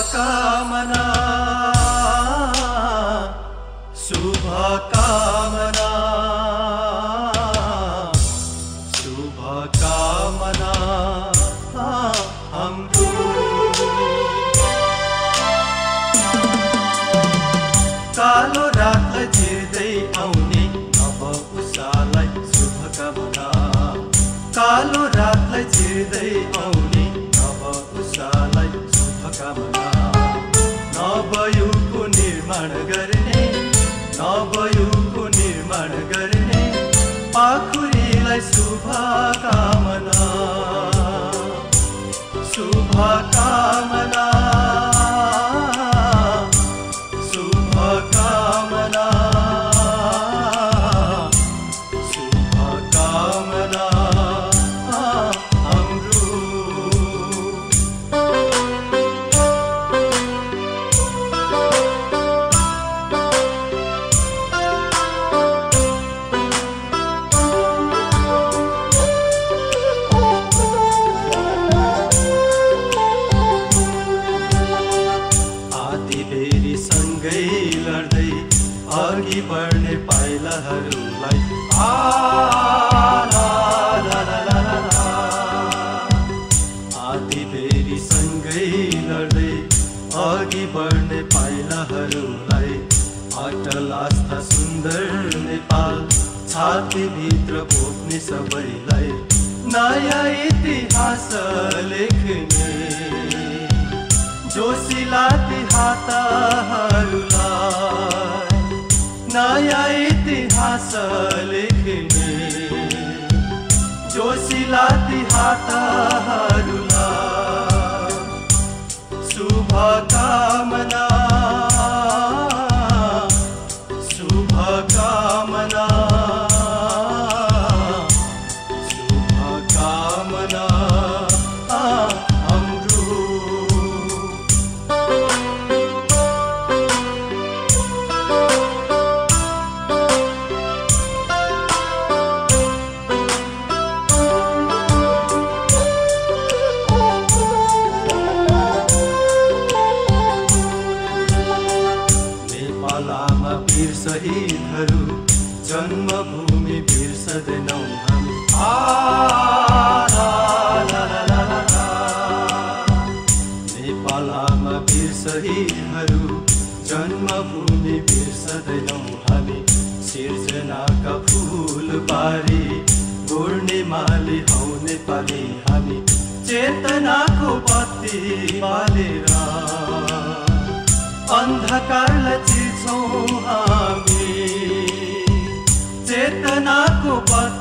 शुभकामना शुभकामना शुभकामना हाम्रो कालो रातलाई चिर्दै आउने नव उषालाई शुभकामना कालो रातलाई चिर्दै आउने नव उषालाई शुभकामना नवयुगको निर्माण गर्ने नवयुगको निर्माण गर्ने पाखुरीलाई शुभकामना शुभकामना शुभकामना शुभकामना हाम्रो अघि बढ्ने पाइलाहरूलाई आधी बेरी सँगै लड्दै अघि बढ्ने पाइलाहरूलाई अटल आस्था सुन्दर नेपाल छातीभित्र बोक्ने सबैलाई नयाँ इतिहास लेख्ने जोसिला ती हातहरूलाई नयाँ इतिहास लेख्ने जोसिला ती हातहरूलाई शुभकामना शुभकामना शुभकामना वीर शहीदहरू जन्मभूमि बिर्सदैनौँ हामी नेपालमा वीर शहीदहरू जन्मभूमि बिर्सदैनौँ हामी सिर्जनाका फूल बारी पूर्णिमाले हौ नेपाली हामी चेतनाको बत्ती बालेर अन्धकारलाई चिर्छौँ हामी चेतनाको बत्ती